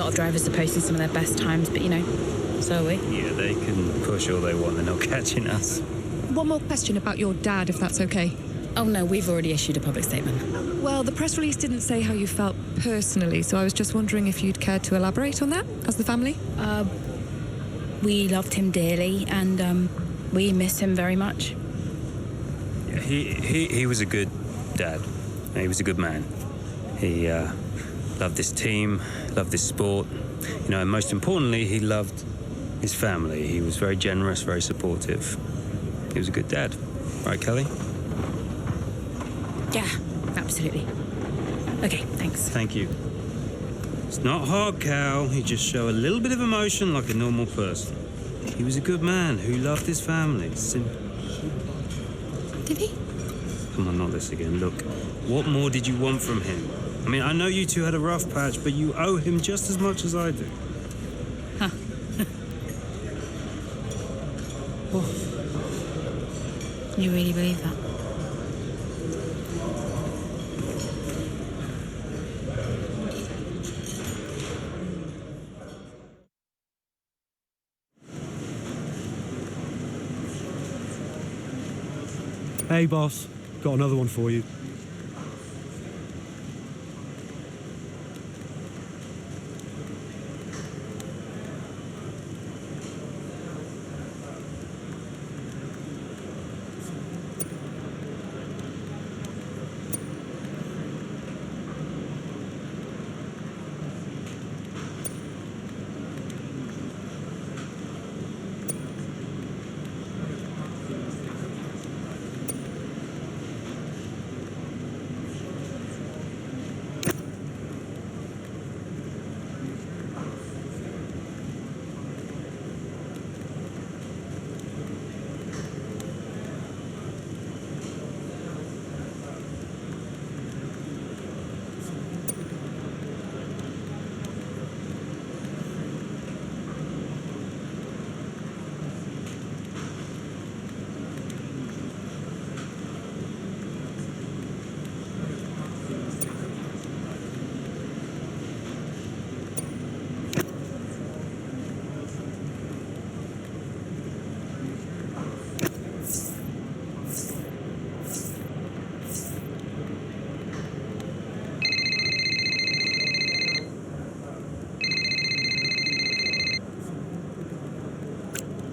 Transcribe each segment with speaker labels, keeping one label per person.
Speaker 1: lot of drivers are posting some of their best times, but, you know, so are we.
Speaker 2: Yeah, they can push all they want. They're not catching us.
Speaker 3: One more question about your dad, if that's okay.
Speaker 1: Oh, no, we've already issued a public statement.
Speaker 3: Well, the press release didn't say how you felt personally, so I was just wondering if you'd care to elaborate on that, as the family?
Speaker 1: We loved him dearly, and we miss him very much.
Speaker 2: Yeah, he was a good dad. He was a good man. He loved this team, loved this sport. You know, and most importantly, he loved his family. He was very generous, very supportive. He was a good dad. Right, Kelly?
Speaker 1: Yeah, absolutely. Okay, thanks.
Speaker 2: Thank you. It's not hard, Cal. You just show a little bit of emotion like a normal person. He was a good man who loved his family. Simple.
Speaker 3: Did he?
Speaker 2: Come on, not this again. Look, what more did you want from him? I mean, I know you two had a rough patch, but you owe him just as much as I do.
Speaker 1: Huh. You really believe that?
Speaker 4: Hey, boss. Got another one for you.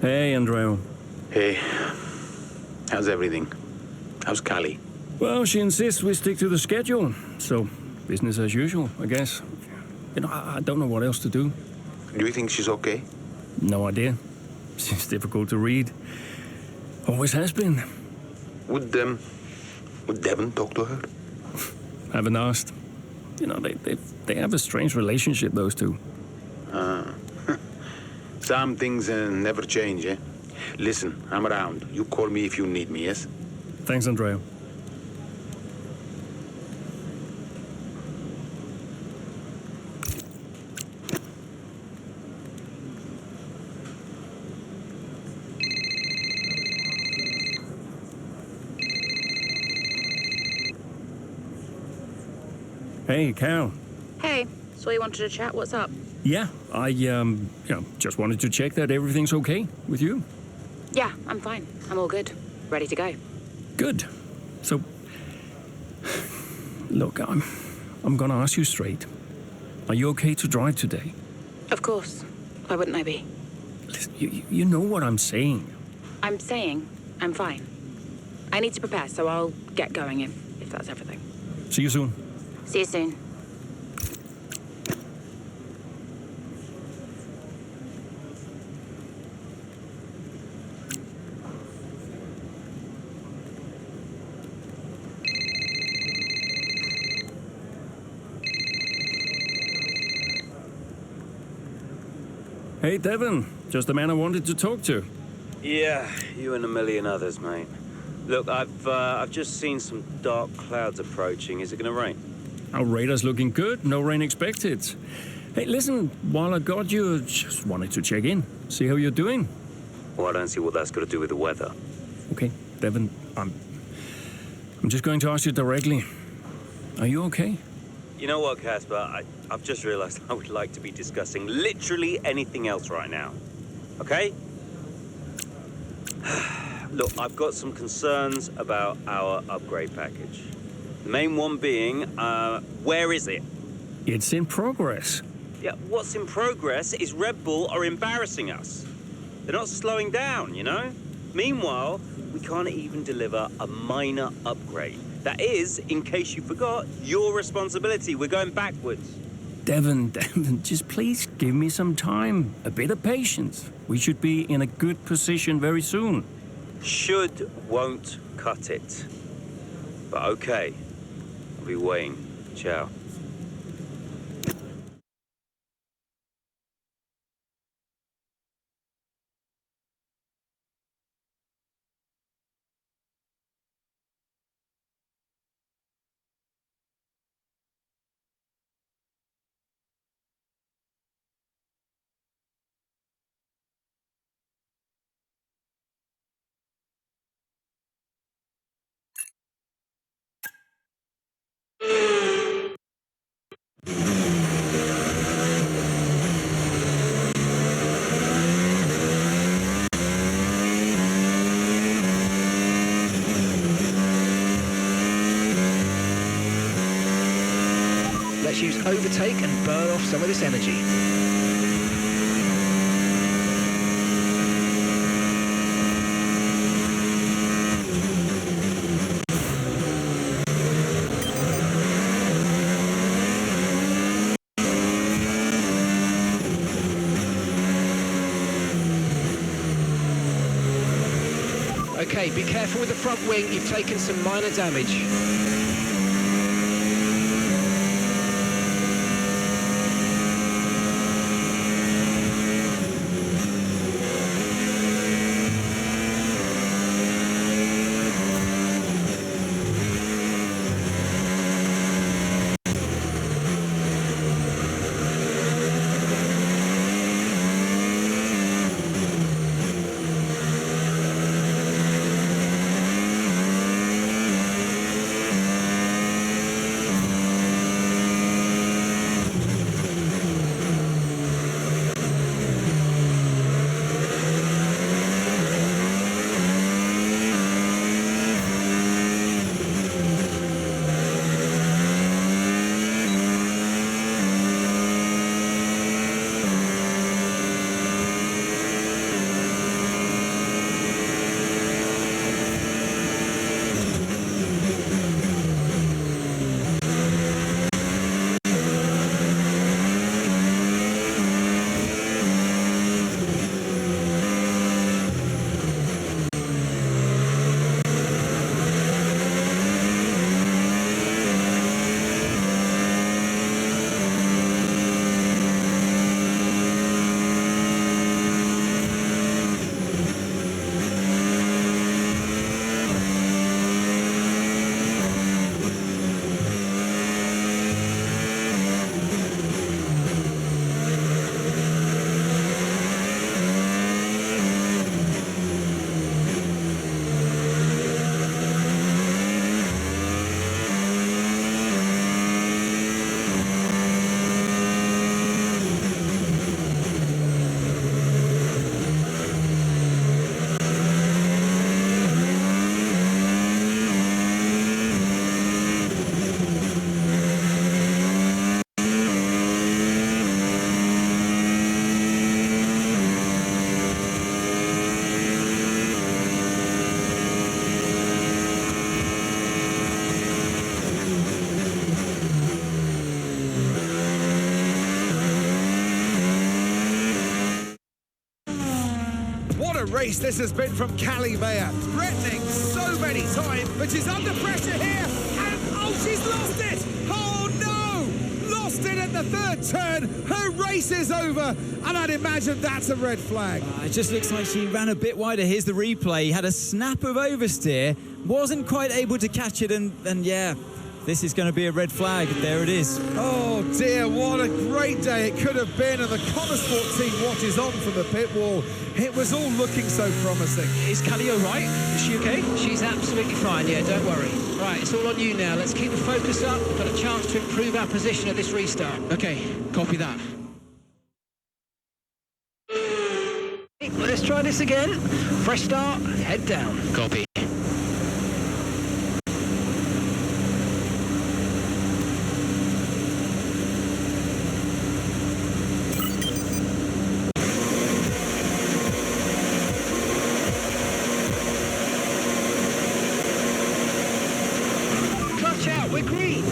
Speaker 5: Hey, Andrea.
Speaker 6: Hey, how's everything? How's Callie?
Speaker 5: Well, she insists we stick to the schedule, so business as usual, I guess. You know, I don't know what else to do.
Speaker 6: Do you think she's okay?
Speaker 5: No idea. She's difficult to read. Always has been.
Speaker 6: Would Devon talk to her?
Speaker 5: Haven't asked. You know, they have a strange relationship, those two.
Speaker 6: Some things never change, eh? Listen, I'm around. You call me if you need me, yes?
Speaker 5: Thanks, Andrea. Hey, Cal.
Speaker 1: Hey, so you wanted to chat? What's up?
Speaker 5: Yeah, I, just wanted to check that everything's okay with you.
Speaker 1: Yeah, I'm fine. I'm all good. Ready to go.
Speaker 5: Good. So, look, I'm gonna ask you straight. Are you okay to drive today?
Speaker 1: Of course. Why wouldn't I be?
Speaker 5: Listen, you know what I'm saying.
Speaker 1: I'm saying I'm fine. I need to prepare, so I'll get going if that's everything.
Speaker 5: See you soon.
Speaker 1: See you soon.
Speaker 5: Hey, Devon. Just the man I wanted to talk to.
Speaker 2: Yeah, you and a million others, mate. Look, I've just seen some dark clouds approaching. Is it going to rain?
Speaker 5: Our radar's looking good. No rain expected. Hey, listen, while I got you, just wanted to check in. See how you're doing.
Speaker 2: Well, I don't see what that's got to do with the weather.
Speaker 5: Okay, Devon, I'm just going to ask you directly. Are you okay?
Speaker 2: You know what, Casper? I've just realized I would like to be discussing literally anything else right now. Okay? Look, I've got some concerns about our upgrade package. The main one being, where is it?
Speaker 5: It's in progress.
Speaker 2: Yeah, what's in progress is Red Bull are embarrassing us. They're not slowing down, you know? Meanwhile, we can't even deliver a minor upgrade. That is, in case you forgot, your responsibility. We're going backwards.
Speaker 5: Devon, just please give me some time, a bit of patience. We should be in a good position very soon.
Speaker 2: Should won't cut it. But okay, I'll be waiting. Ciao.
Speaker 7: Let's use overtake and burn off some of this energy. Okay, be careful with the front wing, you've taken some minor damage.
Speaker 8: Race this has been from Callie Mayer, threatening so many times, but she's under pressure here, and oh, she's lost it! Oh no! Lost it at the third turn, her race is over, and I'd imagine that's a red flag.
Speaker 9: It just looks like she ran a bit wider. Here's the replay, had a snap of oversteer, wasn't quite able to catch it, and yeah, This is going to be a red flag. There it is.
Speaker 8: Oh dear, what a great day it could have been, and the Connosport team watches on from the pit wall. It was all looking so promising.
Speaker 7: Is Kelly all right? Is she okay? She's absolutely fine, yeah, don't worry. Right, it's all on you now. Let's keep the focus up. We've got a chance to improve our position at this restart. Okay, copy that. Let's try this again. Fresh start, head down. Copy. Clutch out, we're green.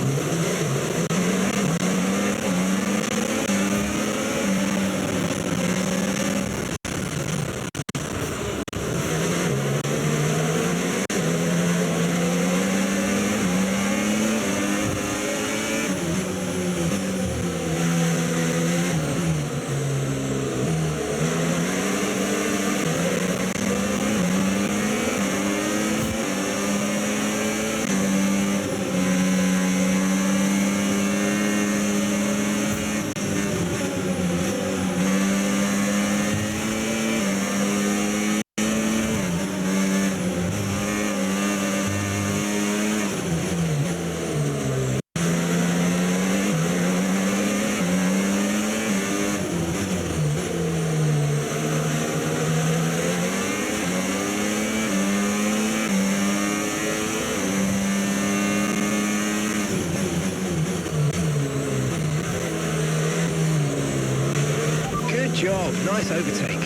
Speaker 7: Good job, nice overtake.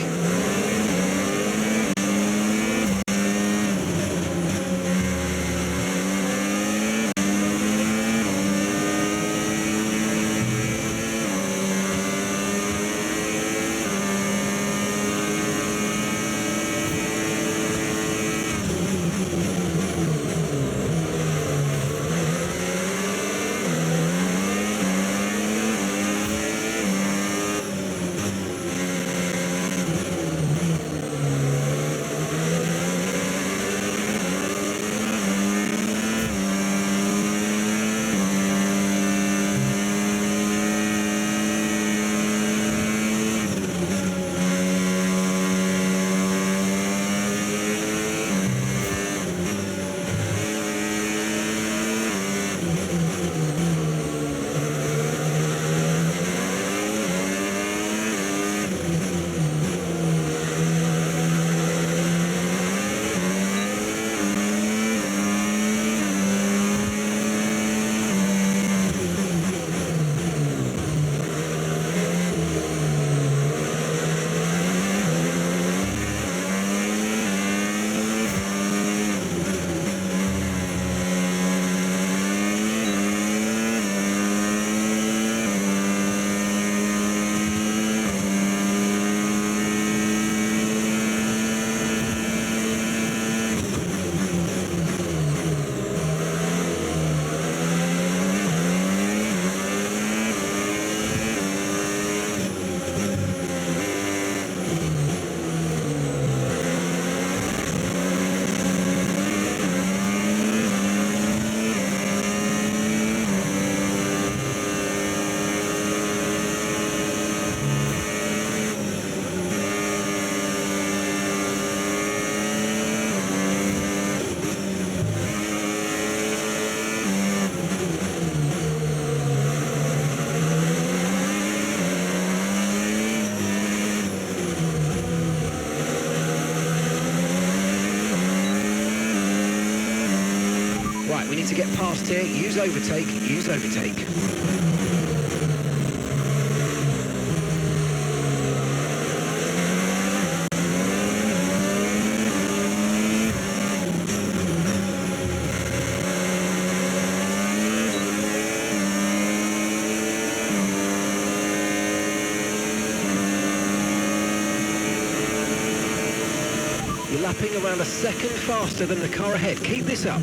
Speaker 7: Right, we need to get past here. Use overtake, use overtake. You're lapping around a second faster than the car ahead. Keep this up.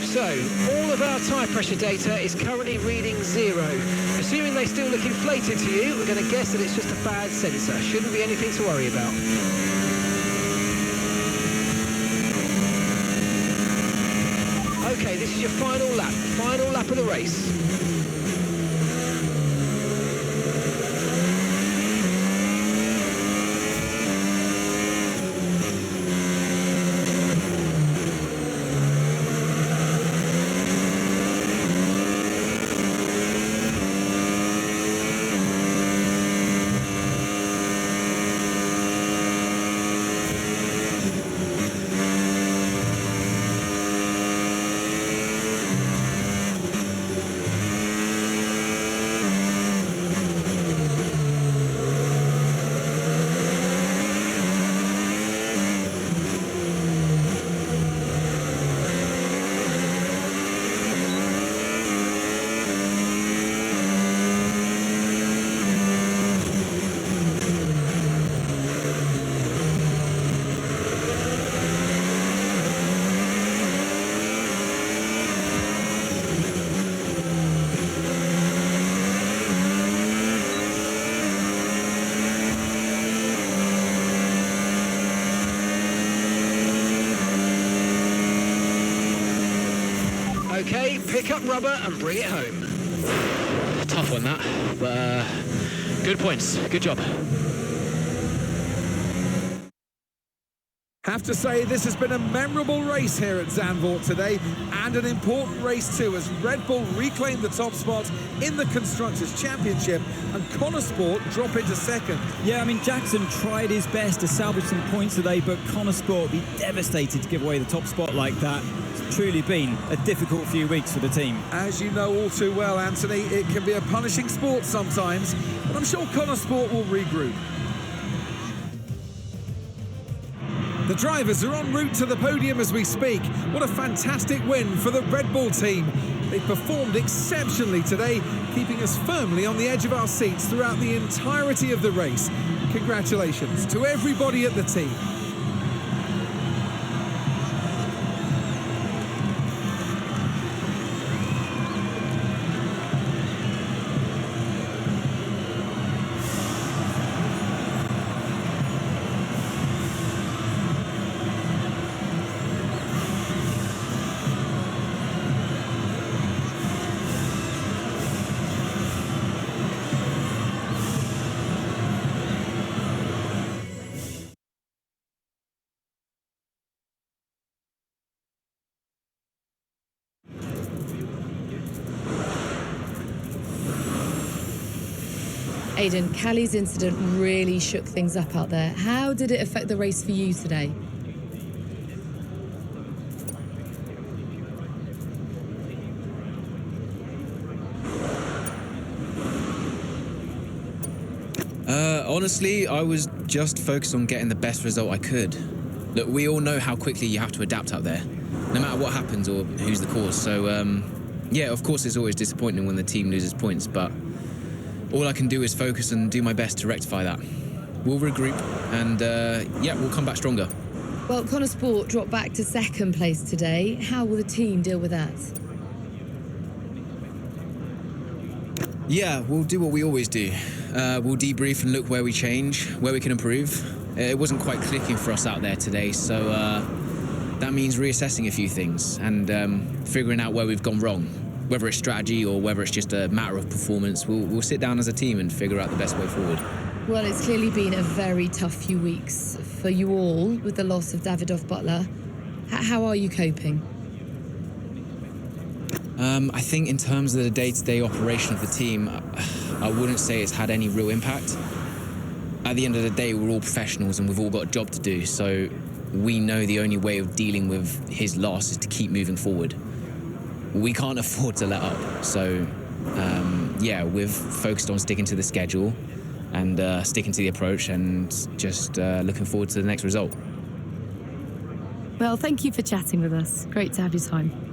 Speaker 7: So, all of our tyre pressure data is currently reading 0. Assuming they still look inflated to you, we're going to guess that it's just a bad sensor. Shouldn't be anything to worry about. Okay, this is your final lap of the race. Okay, pick up rubber and bring it home. Tough one that, but good points, good job.
Speaker 8: Have to say, this has been a memorable race here at Zandvoort today, and an important race too, as Red Bull reclaimed the top spot in the Constructors' Championship and Connor Sport drop into second.
Speaker 9: Yeah, I mean, Jackson tried his best to salvage some points today, but Connor Sport will be devastated to give away the top spot like that. It's truly been a difficult few weeks for the team.
Speaker 8: As you know all too well, Anthony, it can be a punishing sport sometimes, but I'm sure Connor Sport will regroup. The drivers are en route to the podium as we speak. What a fantastic win for the Red Bull team. They performed exceptionally today, keeping us firmly on the edge of our seats throughout the entirety of the race. Congratulations to everybody at the team.
Speaker 10: Aidan, Callie's incident really shook things up out there. How did it affect the race for you today?
Speaker 11: Honestly, I was just focused on getting the best result I could. Look, we all know how quickly you have to adapt out there, no matter what happens or who's the cause. So, yeah, of course it's always disappointing when the team loses points, but all I can do is focus and do my best to rectify that. We'll regroup and, yeah, we'll come back stronger.
Speaker 10: Well, Connor Sport dropped back to second place today. How will the team deal with that?
Speaker 11: Yeah, we'll do what we always do. We'll debrief and look where we change, where we can improve. It wasn't quite clicking for us out there today, so that means reassessing a few things and figuring out where we've gone wrong. Whether it's strategy or whether it's just a matter of performance, we'll sit down as a team and figure out the best way forward.
Speaker 10: Well, it's clearly been a very tough few weeks for you all with the loss of Davidoff Butler. How are you coping?
Speaker 11: I think in terms of the day-to-day operation of the team, I wouldn't say it's had any real impact. At the end of the day, we're all professionals and we've all got a job to do, so we know the only way of dealing with his loss is to keep moving forward. We can't afford to let up, so yeah, we've focused on sticking to the schedule and sticking to the approach and just looking forward to the next result.
Speaker 10: Well, thank you for chatting with us. Great to have your time.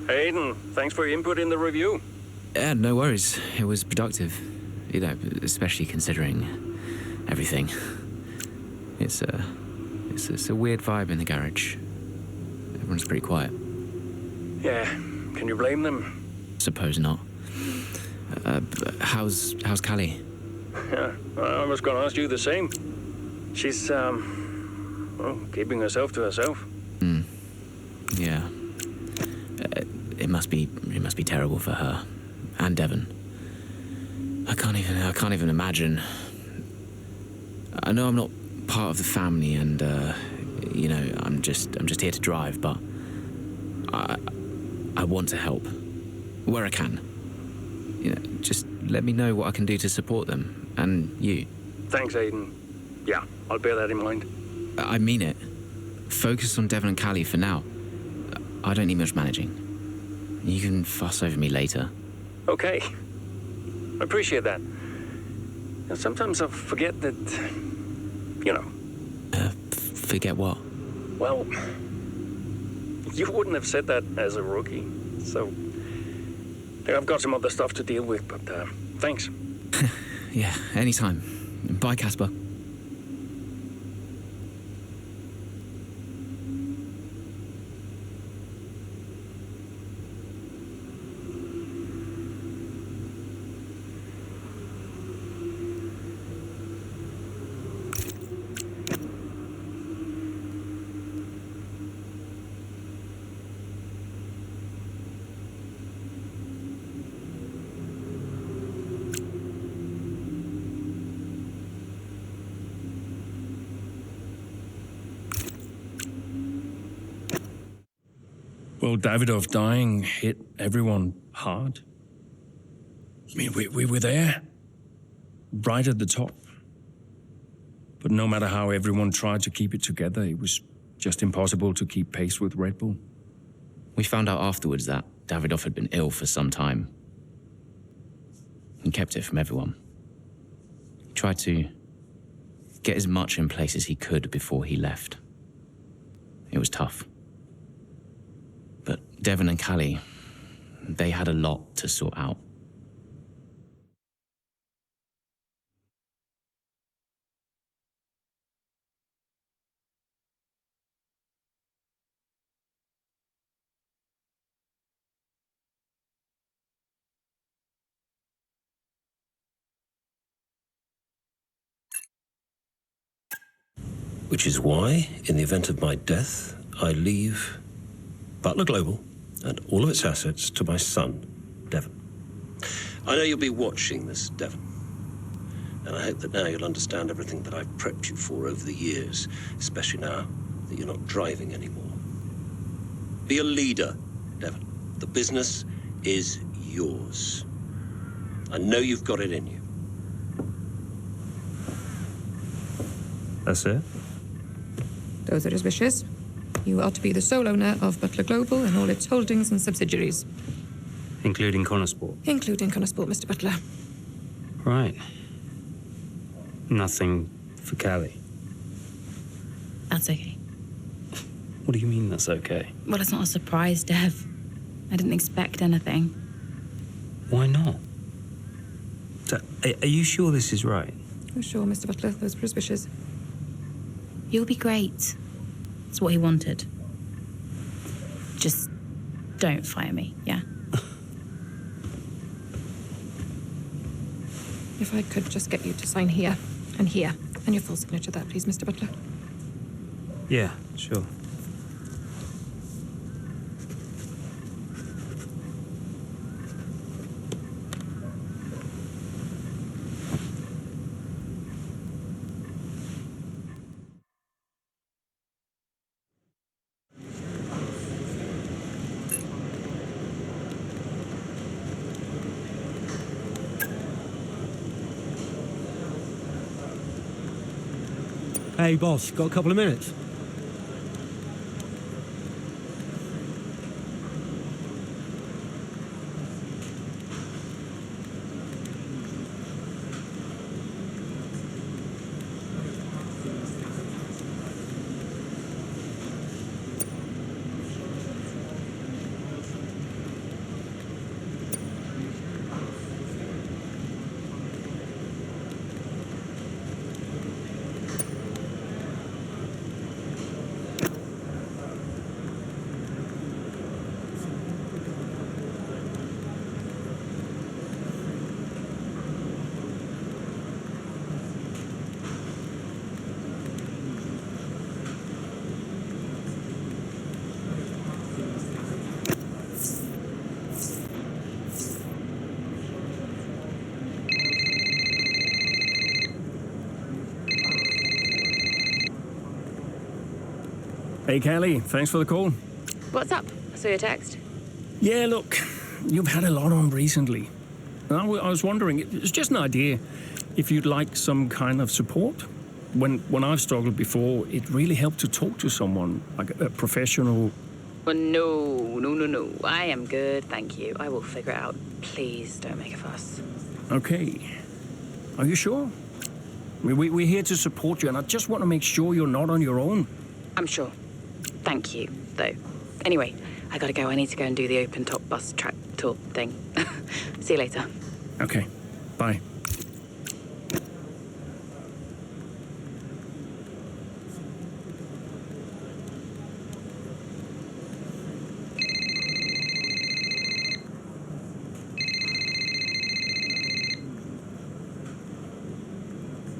Speaker 5: Aidan, thanks for your input in the review.
Speaker 11: Yeah, no worries. It was productive. You know, especially considering everything. It's a weird vibe in the garage. Everyone's pretty quiet.
Speaker 5: Yeah, can you blame them?
Speaker 11: Suppose not. How's Callie?
Speaker 5: Yeah, I was going to ask you the same. She's, keeping herself to herself.
Speaker 11: Yeah. It must be terrible for her and Devon. I can't even imagine. I know I'm not part of the family, and you know, I'm just here to drive, but I want to help where I can. You know, just let me know what I can do to support them and you.
Speaker 5: Thanks, Aidan. Yeah, I'll bear that in mind.
Speaker 11: I mean it. Focus on Devon and Callie for now. I don't need much managing. You can fuss over me later.
Speaker 5: Okay. I appreciate that. And sometimes I forget that, you know.
Speaker 11: Forget what?
Speaker 5: Well, you wouldn't have said that as a rookie. So, I've got some other stuff to deal with, but thanks.
Speaker 11: Yeah, anytime. Bye, Casper.
Speaker 5: Well, Davidoff dying hit everyone hard. I mean, we were there, right at the top. But no matter how everyone tried to keep it together, it was just impossible to keep pace with Red Bull.
Speaker 11: We found out afterwards that Davidoff had been ill for some time. He kept it from everyone. He tried to get as much in place as he could before he left. It was tough. But Devon and Callie, they had a lot to sort out.
Speaker 12: Which is why, in the event of my death, I leave Butler Global and all of its assets to my son, Devon. I know you'll be watching this, Devon. And I hope that now you'll understand everything that I've prepped you for over the years, especially now that you're not driving anymore. Be a leader, Devon. The business is yours. I know you've got it in you.
Speaker 2: That's it?
Speaker 3: Those are his wishes. You are to be the sole owner of Butler Global and all its holdings and subsidiaries.
Speaker 2: Including Connorsport?
Speaker 3: Including Connorsport, Mr. Butler.
Speaker 2: Right. Nothing for Callie?
Speaker 1: That's okay.
Speaker 2: What do you mean that's okay?
Speaker 1: Well, it's not a surprise, Dev. I didn't expect anything.
Speaker 2: Why not? So, are you sure this is right?
Speaker 3: Oh, sure, Mr. Butler. Those were his wishes.
Speaker 1: You'll be great. That's what he wanted. Just don't fire me, yeah?
Speaker 3: If I could just get you to sign here, and your full signature there, please, Mr. Butler.
Speaker 2: Yeah, sure.
Speaker 4: Hey, boss, got a couple of minutes?
Speaker 5: Hey, Kelly, thanks for the call.
Speaker 1: What's up? I saw your text.
Speaker 5: Yeah, look, you've had a lot on recently. And I was wondering, it's just an idea, if you'd like some kind of support. When I've struggled before, it really helped to talk to someone, like a professional.
Speaker 1: Well, no. I am good, thank you. I will figure it out. Please don't make a fuss.
Speaker 5: Okay. Are you sure? We're here to support you, and I just want to make sure you're not on your own.
Speaker 1: I'm sure. Thank you, though. Anyway, I gotta go. I need to go and do the open top bus track tour thing. See you later.
Speaker 5: Okay. Bye.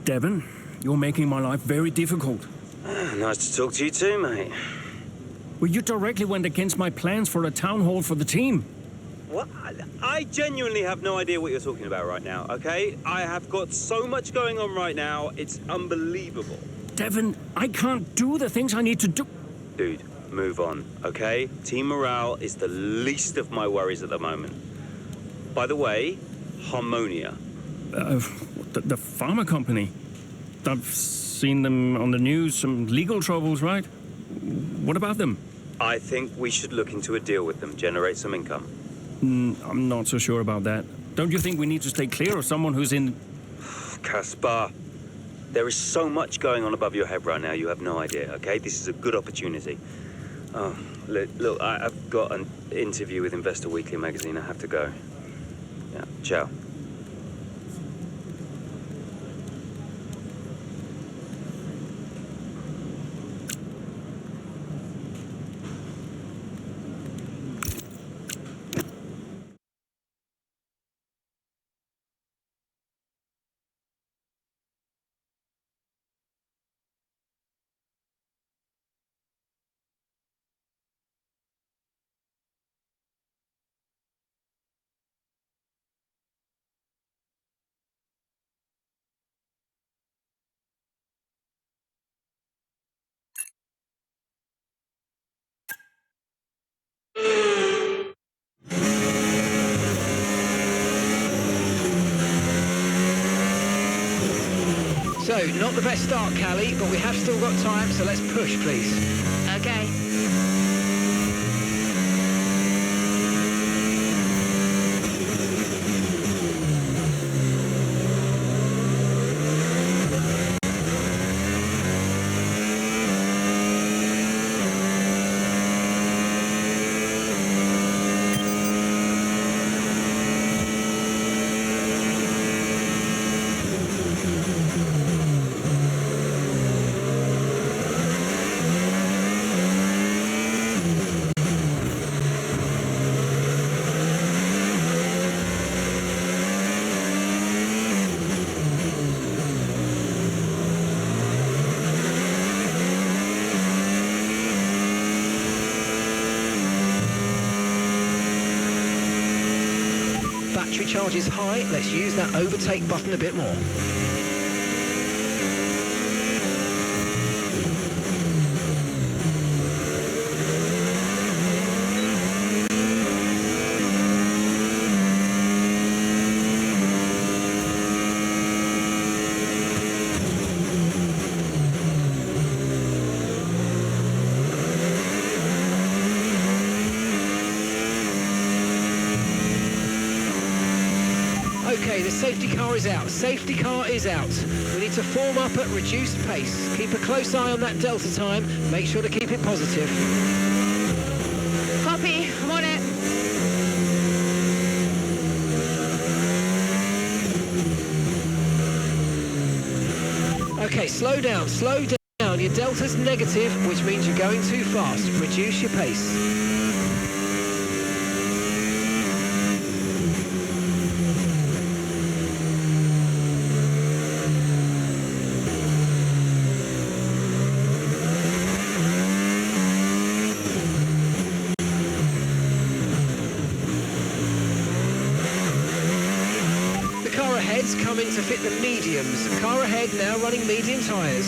Speaker 5: Devon, you're making my life very difficult.
Speaker 2: Nice to talk to you too, mate.
Speaker 5: Well, you directly went against my plans for a town hall for the team.
Speaker 2: What? I genuinely have no idea what you're talking about right now, okay? I have got so much going on right now, it's unbelievable.
Speaker 5: Devon, I can't do the things I need to do.
Speaker 2: Dude, move on, okay? Team morale is the least of my worries at the moment. By the way, Harmonia.
Speaker 5: The pharma company. I've seen them on the news, some legal troubles, right? What about them?
Speaker 2: I think we should look into a deal with them, generate some income.
Speaker 5: I'm not so sure about that. Don't you think we need to stay clear of someone who's in...
Speaker 2: Caspar, there is so much going on above your head right now, you have no idea, okay? This is a good opportunity. Oh, look, I've got an interview with Investor Weekly magazine. I have to go. Yeah, ciao.
Speaker 7: So, not the best start, Callie, but we have still got time, so let's push, please.
Speaker 1: Okay.
Speaker 7: Battery charge is high, let's use that overtake button a bit more. Okay, the safety car is out. Safety car is out. We need to form up at reduced pace. Keep a close eye on that delta time. Make sure to keep it positive.
Speaker 1: Copy. I'm on it.
Speaker 7: Okay, slow down, slow down. Your delta's negative, which means you're going too fast. Reduce your pace. Coming to fit the mediums. Car ahead now running medium tyres.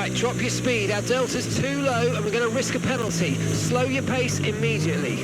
Speaker 7: Right, drop your speed. Our delta's too low and we're going to risk a penalty. Slow your pace immediately.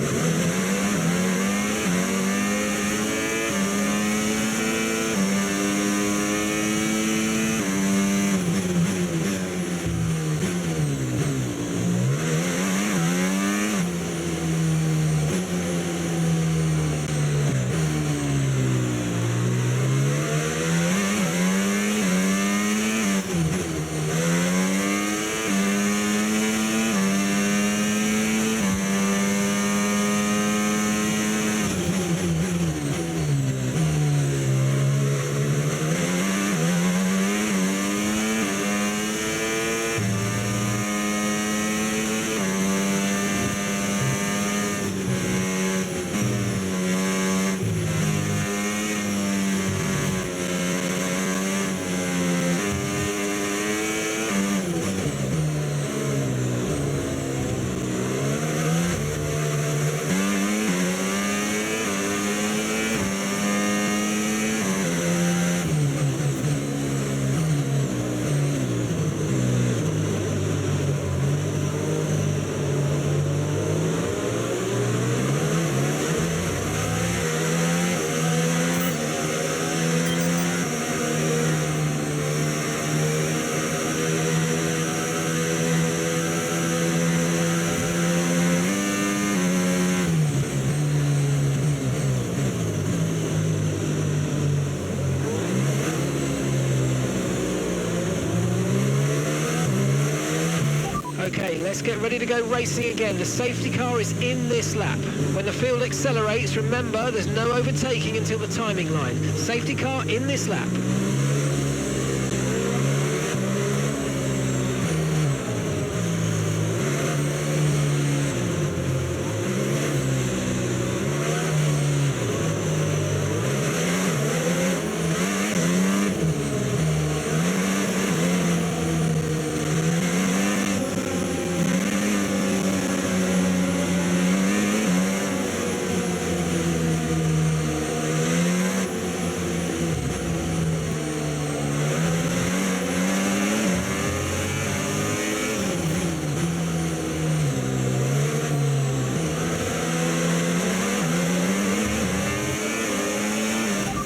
Speaker 7: Okay, let's get ready to go racing again. The safety car is in this lap. When the field accelerates, remember there's no overtaking until the timing line. Safety car in this lap.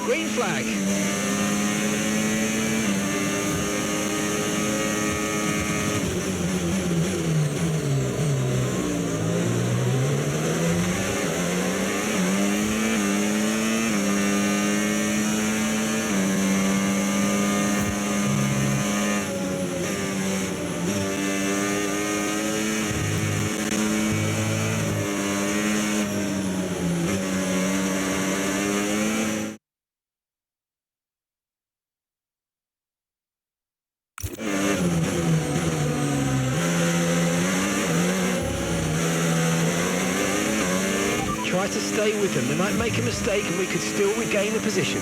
Speaker 7: Green flag. Try to stay with them. They might make a mistake and we could still regain the position.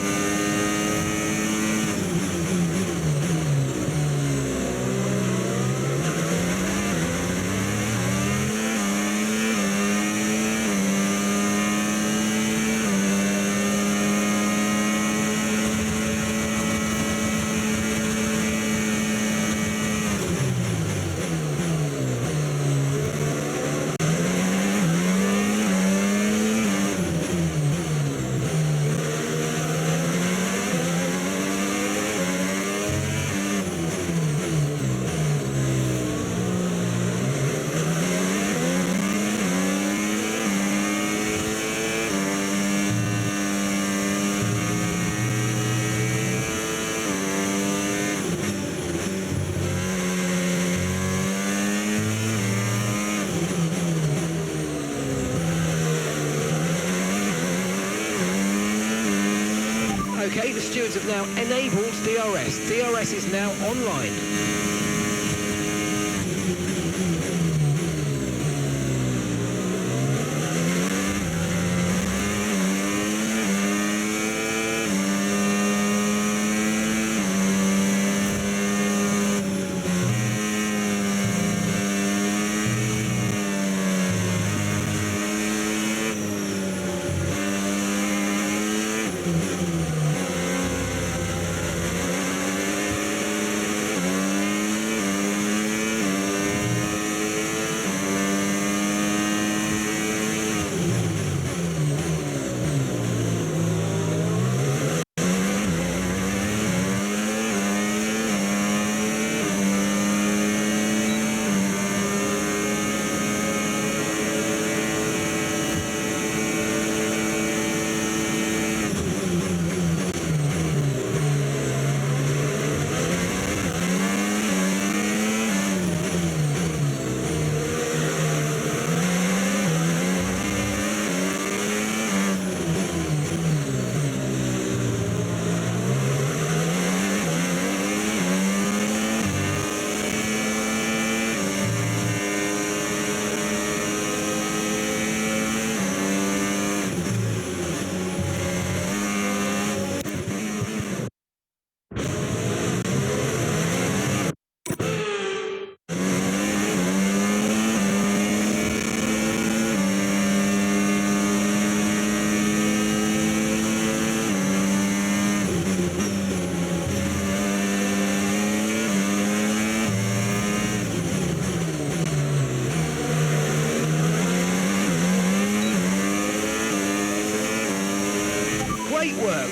Speaker 7: Okay, the stewards have now enabled DRS. DRS is now online.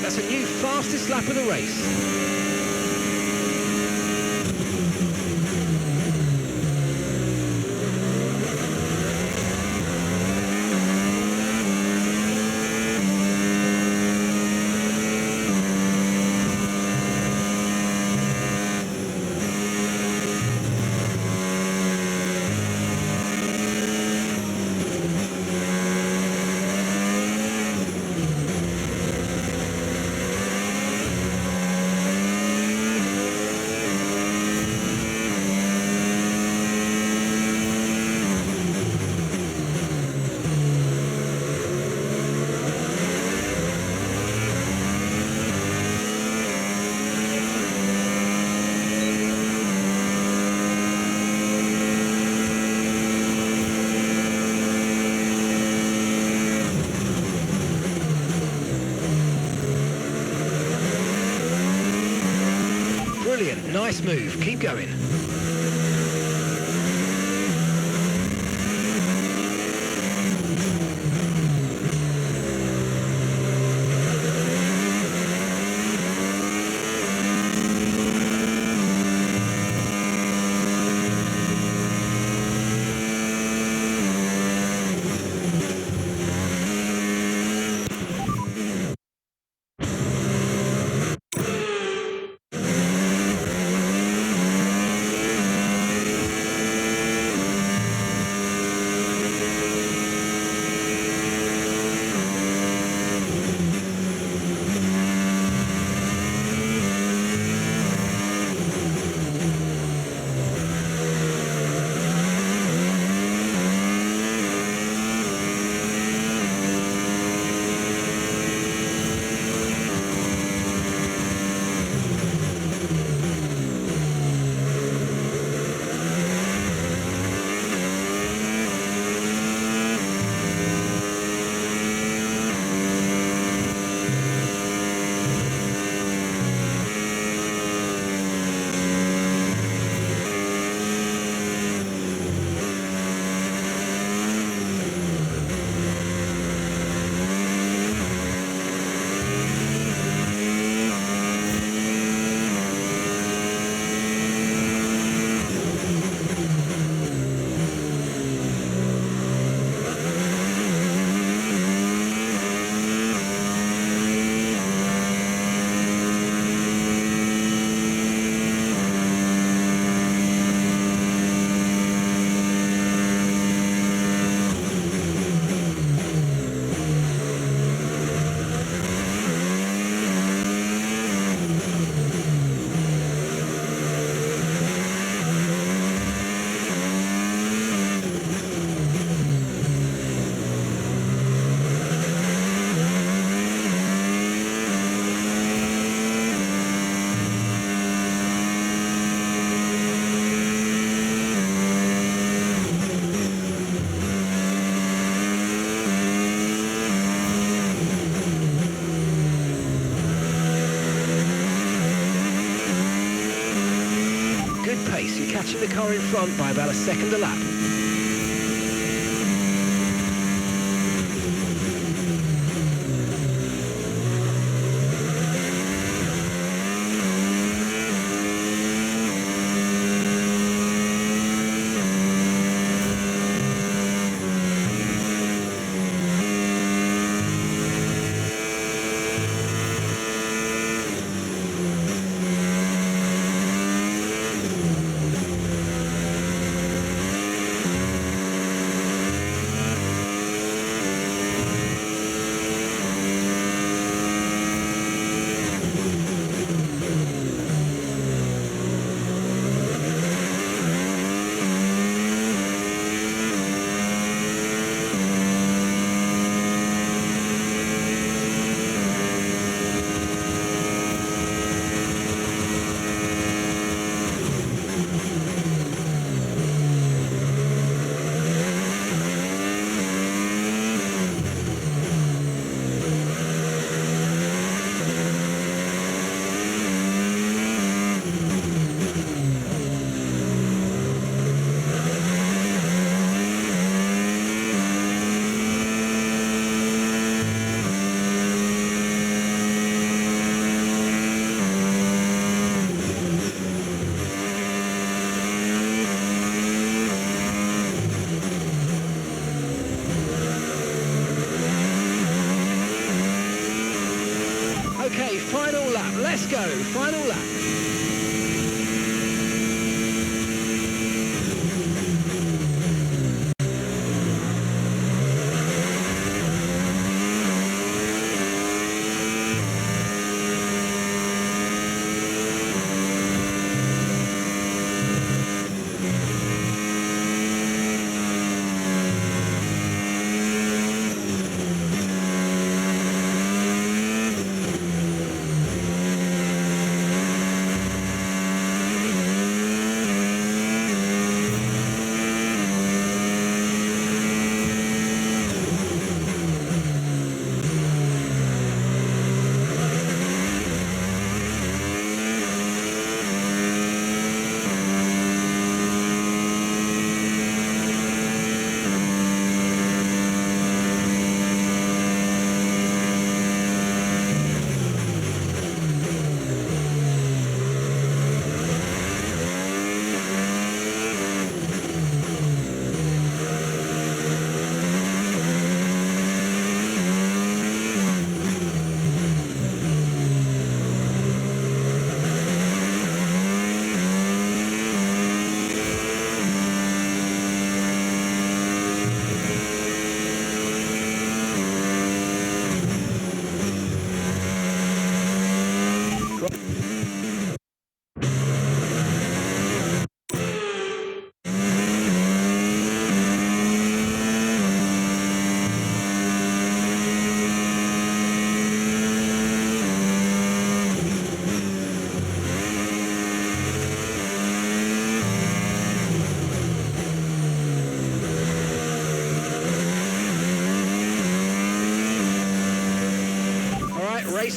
Speaker 7: That's a new fastest lap of the race. Brilliant, nice move, keep going. You're catching the car in front by about a second a lap.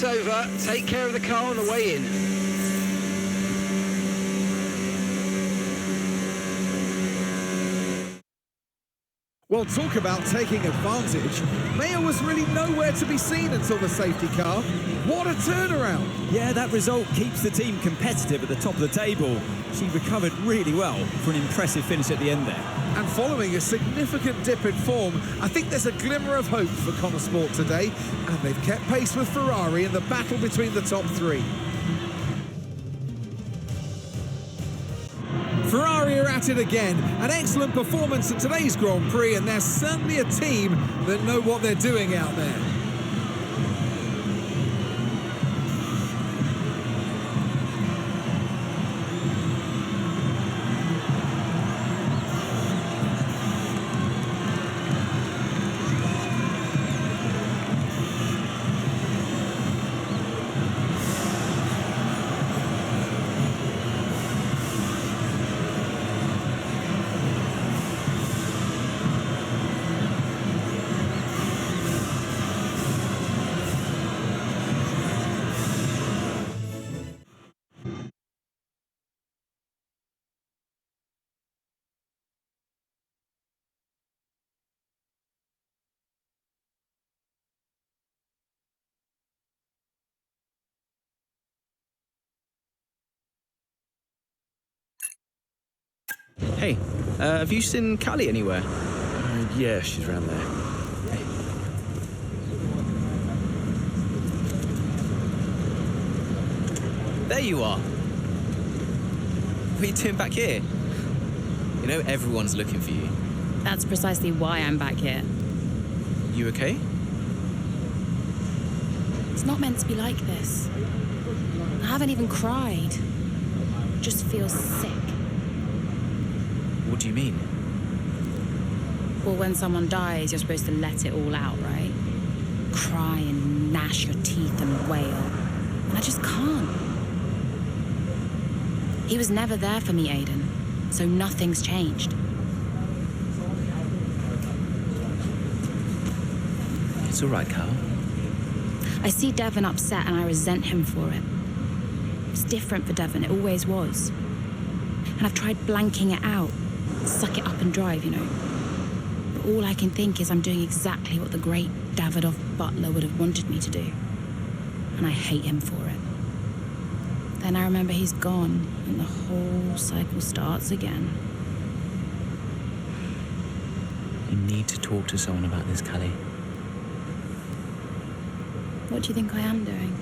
Speaker 7: it's over. Take care of the car on the way in.
Speaker 8: Well, talk about taking advantage. Maya was really nowhere to be seen until the safety car. What a turnaround!
Speaker 9: Yeah, that result keeps the team competitive at the top of the table. She recovered really well for an impressive finish at the end there.
Speaker 8: And following a significant dip in form, I think there's a glimmer of hope for Connor Sport today, and they've kept pace with Ferrari in the battle between the top three. Ferrari are at it again. An excellent performance in today's Grand Prix, and they're certainly a team that know what they're doing out there.
Speaker 13: Hey, have you seen Callie anywhere?
Speaker 14: Yeah, she's around there.
Speaker 13: There you are. What are you doing back here? You know, everyone's looking for you.
Speaker 1: That's precisely why I'm back here.
Speaker 13: You okay?
Speaker 1: It's not meant to be like this. I haven't even cried. Just feel sick.
Speaker 13: What do you mean?
Speaker 1: Well, when someone dies, you're supposed to let it all out, right? Cry and gnash your teeth and wail. And I just can't. He was never there for me, Aiden, so nothing's changed.
Speaker 13: It's all right, Cal.
Speaker 1: I see Devon upset and I resent him for it. It's different for Devon, it always was. And I've tried blanking it out. Suck it up and drive, you know. But all I can think is I'm doing exactly what the great Davidoff Butler would have wanted me to do. And I hate him for it. Then I remember he's gone, and the whole cycle starts again.
Speaker 13: You need to talk to someone about this, Callie.
Speaker 1: What do you think I am doing?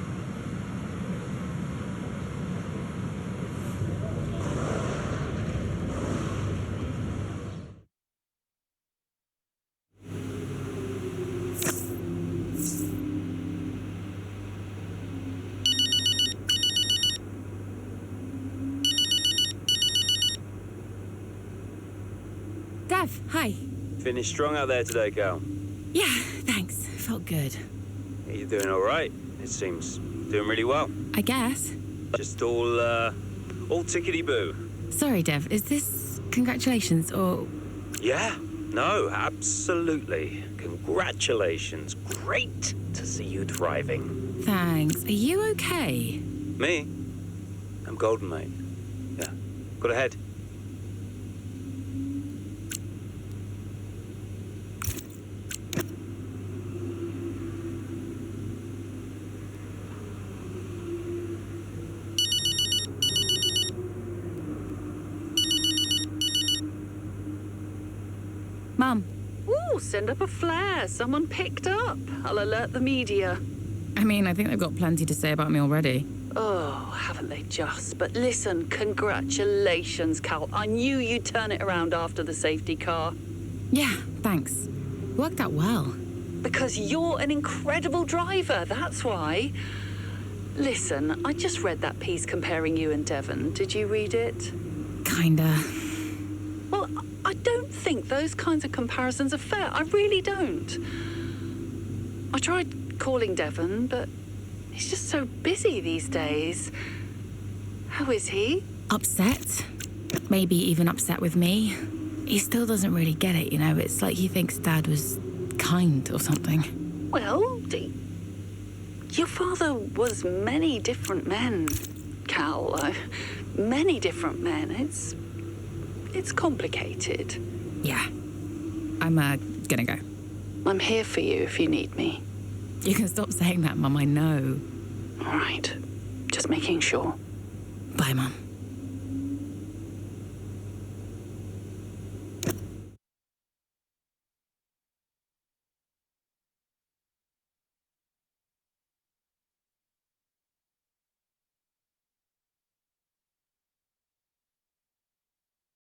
Speaker 1: Dev, hi.
Speaker 2: Finished strong out there today, Cal.
Speaker 1: Yeah, thanks. Felt good.
Speaker 2: You're doing all right. It seems doing really well.
Speaker 1: I guess.
Speaker 2: Just all tickety-boo.
Speaker 1: Sorry, Dev. Is this congratulations or...
Speaker 2: Yeah. No, absolutely. Congratulations. Great to see you thriving.
Speaker 1: Thanks. Are you okay?
Speaker 2: Me? I'm golden, mate. Yeah. Got ahead.
Speaker 1: Mum.
Speaker 15: Ooh, send up a flare. Someone picked up. I'll alert the media.
Speaker 1: I mean, I think they've got plenty to say about me already.
Speaker 15: Oh, haven't they just? But listen, congratulations, Cal. I knew you'd turn it around after the safety car.
Speaker 1: Yeah, thanks. Worked out well.
Speaker 15: Because you're an incredible driver, that's why. Listen, I just read that piece comparing you and Devon. Did you read it?
Speaker 1: Kinda.
Speaker 15: Well, I don't think those kinds of comparisons are fair. I really don't. I tried calling Devon, but he's just so busy these days. How is he?
Speaker 1: Upset. Maybe even upset with me. He still doesn't really get it, you know. It's like he thinks Dad was kind or something.
Speaker 15: Well, Your father was many different men, Cal. Many different men. It's complicated.
Speaker 1: Yeah. I'm gonna go.
Speaker 15: I'm here for you if you need me.
Speaker 1: You can stop saying that, Mum, I know.
Speaker 15: All right. Just making sure.
Speaker 1: Bye, Mum.